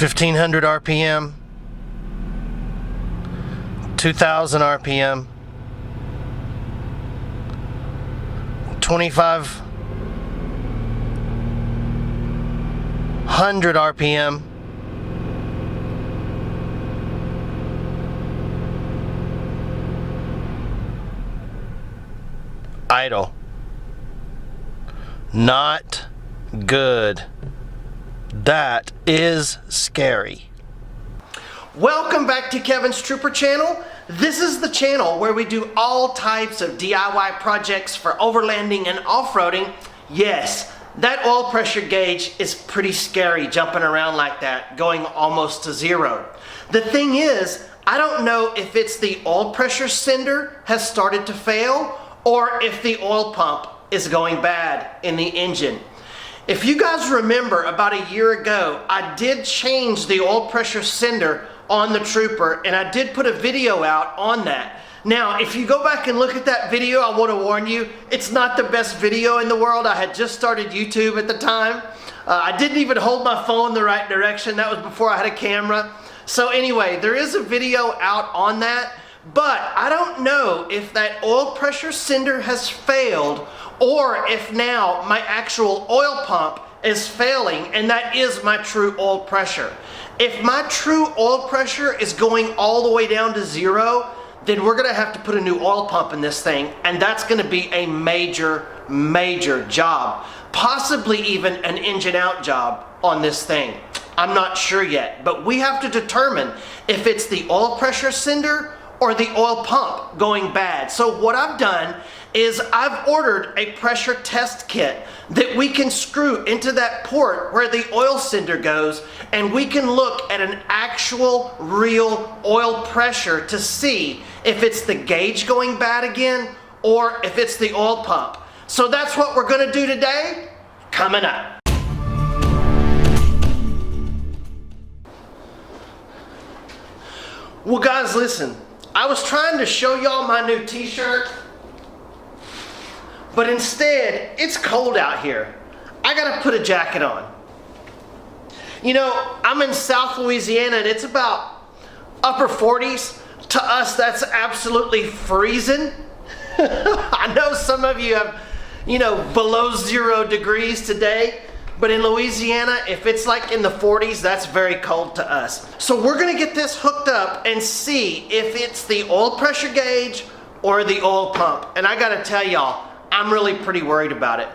1500 RPM, 2000 RPM, 2500 RPM, idle. Not good. That is scary. Welcome back to Kevin's Trooper channel. This is the channel where we do all types of DIY projects for overlanding and off-roading. Yes, that oil pressure gauge is pretty scary jumping around like that, going almost to zero. The thing is, I don't know if it's the oil pressure sender has started to fail or if the oil pump is going bad in the engine. If you guys remember, about a year ago, I did change the oil pressure sender on the Trooper, and I did put a video out on that. Now, if you go back and look at that video, I want to warn you, it's not the best video in the world. I had just started YouTube at the time. I didn't even hold my phone the right direction. That was before I had a camera. So anyway, there is a video out on that, but I don't know if that oil pressure sender has failed or if now my actual oil pump is failing and that is my true oil pressure. If my true oil pressure is going all the way down to zero, then we're gonna have to put a new oil pump in this thing, and that's gonna be a major, major job. Possibly even an engine out job on this thing. I'm not sure yet, but we have to determine if it's the oil pressure sender or the oil pump going bad. So what I've done is I've ordered a pressure test kit that we can screw into that port where the oil sender goes, and we can look at an actual real oil pressure to see if it's the gauge going bad again or if it's the oil pump. So that's what we're gonna do today, coming up. Well guys, listen, I was trying to show y'all my new t-shirt, but instead, it's cold out here. I gotta put a jacket on. You know, I'm in South Louisiana and it's about upper 40s. To us, that's absolutely freezing. I know some of you have, you know, below 0 degrees today, but in Louisiana, if it's like in the 40s, that's very cold to us. So we're gonna get this hooked up and see if it's the oil pressure gauge or the oil pump. And I gotta tell y'all, I'm really pretty worried about it.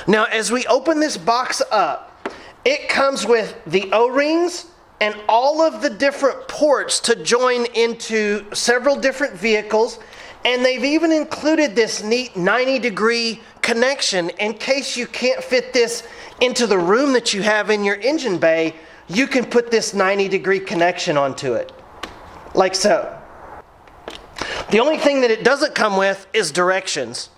Now, as we open this box up, it comes with the O-rings and all of the different ports to join into several different vehicles. And they've even included this neat 90-degree connection in case you can't fit this into the room that you have in your engine bay. You can put this 90-degree connection onto it, like so. The only thing that it doesn't come with is directions.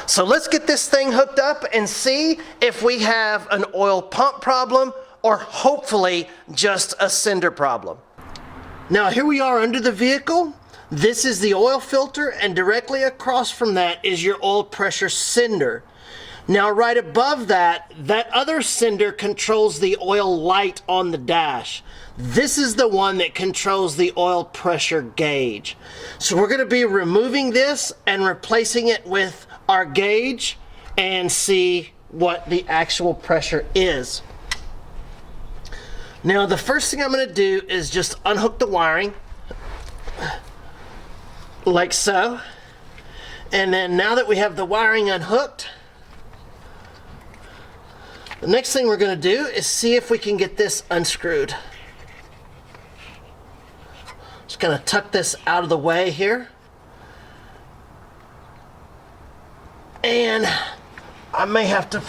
So let's get this thing hooked up and see if we have an oil pump problem or hopefully just a sender problem. Now here we are under the vehicle. This is the oil filter, and directly across from that is your oil pressure sender. Now right above that, that other sender controls the oil light on the dash. This is the one that controls the oil pressure gauge. So we're gonna be removing this and replacing it with our gauge and see what the actual pressure is. Now the first thing I'm gonna do is just unhook the wiring, like so. And then now that we have the wiring unhooked, the next thing we're gonna do is see if we can get this unscrewed. Just gonna tuck this out of the way here. And I may have to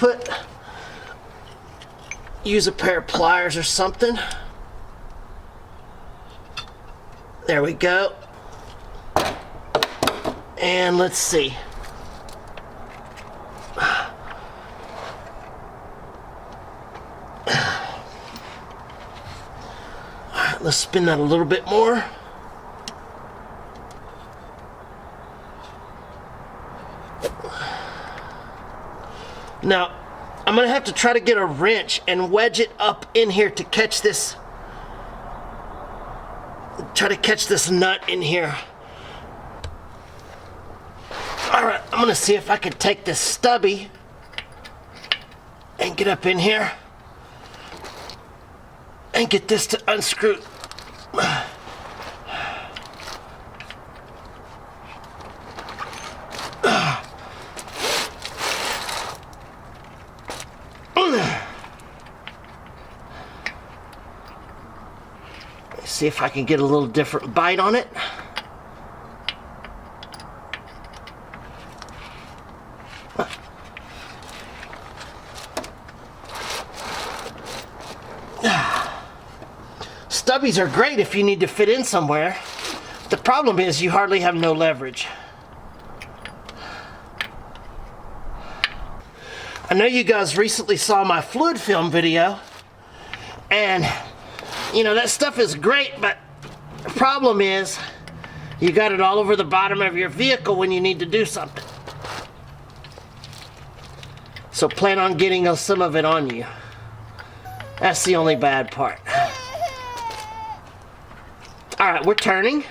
use a pair of pliers or something. There we go. And let's see. Alright, let's spin that a little bit more. Now, I'm going to have to try to get a wrench and wedge it up in here to catch this try to catch this nut in here. All right, I'm gonna see if I can take this stubby and get up in here and get this to unscrew. See if I can get a little different bite on it. Stubbies are great if you need to fit in somewhere. The problem is you hardly have no leverage. I know you guys recently saw my fluid film video, and you know, that stuff is great, but the problem is you got it all over the bottom of your vehicle when you need to do something. So plan on getting some of it on you. That's the only bad part. All right, we're turning.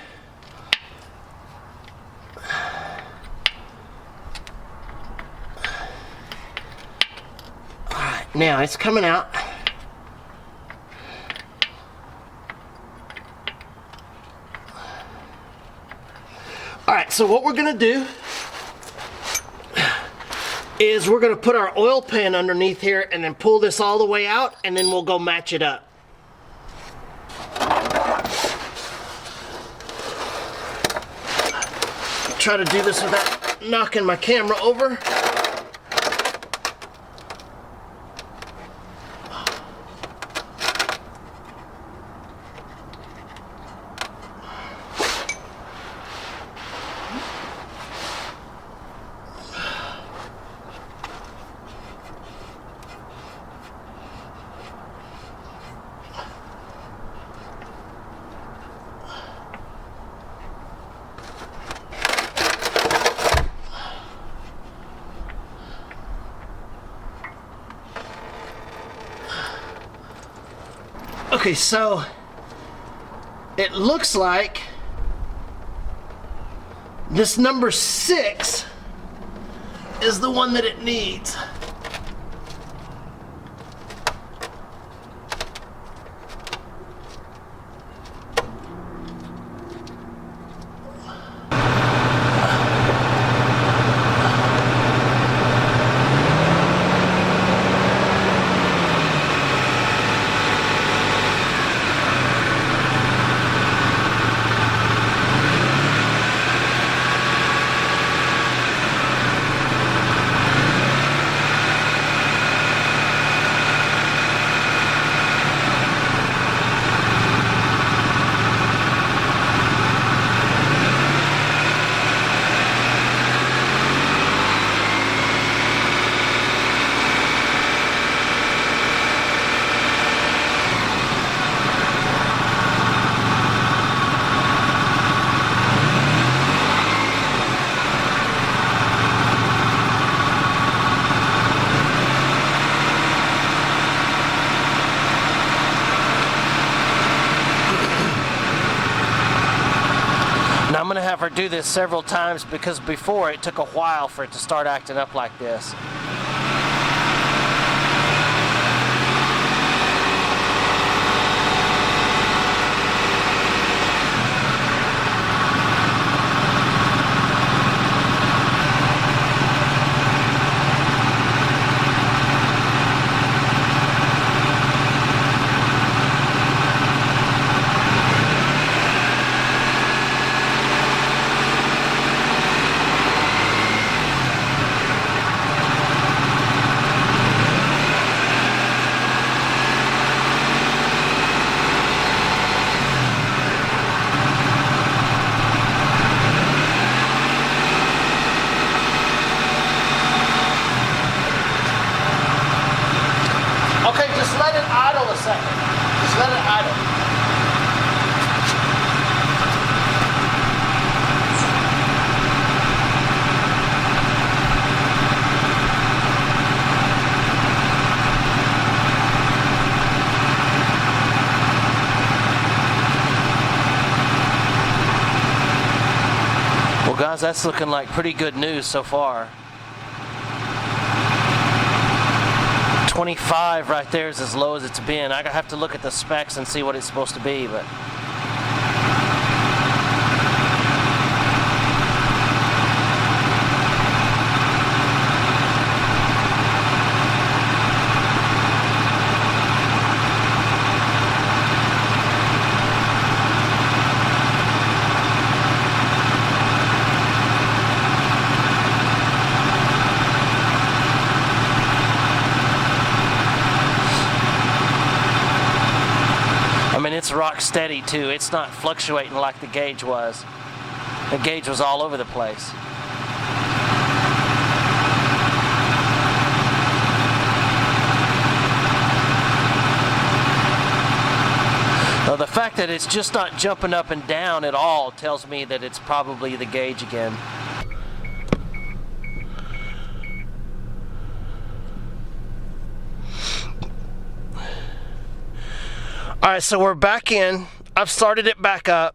All right, now it's coming out. All right, so what we're gonna do is we're gonna put our oil pan underneath here and then pull this all the way out, and then we'll go match it up. Try to do this without knocking my camera over. Okay, so it looks like this number 6 is the one that it needs. Now I'm going to have her do this several times because before it took a while for it to start acting up like this. Just let it idle a second. Just let it idle. guys, that's looking like pretty good news so far. 25 right there is as low as it's been. I have to look at the specs and see what it's supposed to be, but it's rock steady too. It's not fluctuating like the Guage was. The Guage was all over the place. Well, the fact that it's just not jumping up and down at all tells me that it's probably the Guage again. Alright, so we're back in. I've started it back up.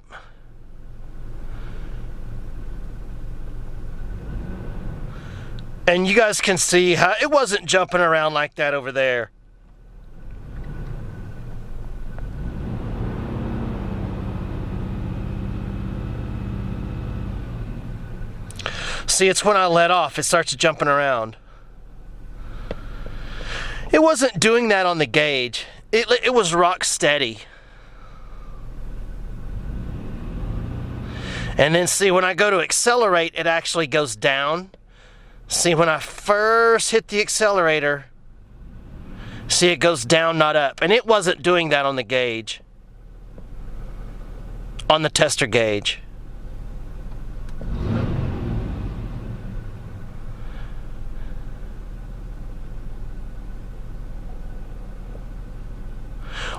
And you guys can see how it wasn't jumping around like that over there. See, it's when I let off, it starts jumping around. It wasn't doing that on the Guage. It was rock steady. And then see, when I go to accelerate, it actually goes down. See, when I first hit the accelerator, see, it goes down, not up. And it wasn't doing that on the Guage, on the tester Guage.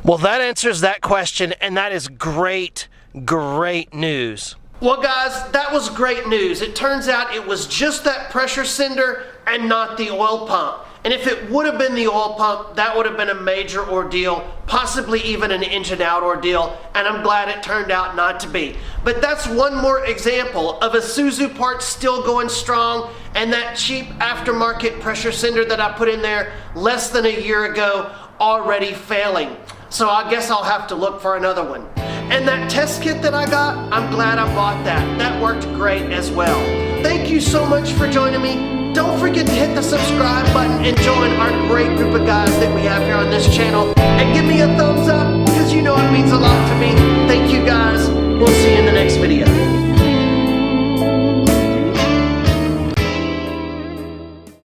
Well, that answers that question, and that is great, great news. Well, guys, that was great news. It turns out it was just that pressure sender and not the oil pump. And if it would have been the oil pump, that would have been a major ordeal, possibly even an engine out ordeal, and I'm glad it turned out not to be. But that's one more example of Isuzu parts still going strong, and that cheap aftermarket pressure sender that I put in there less than a year ago already failing. So I guess I'll have to look for another one. And that test kit that I got, I'm glad I bought that. That worked great as well. Thank you so much for joining me. Don't forget to hit the subscribe button and join our great group of guys that we have here on this channel. And give me a thumbs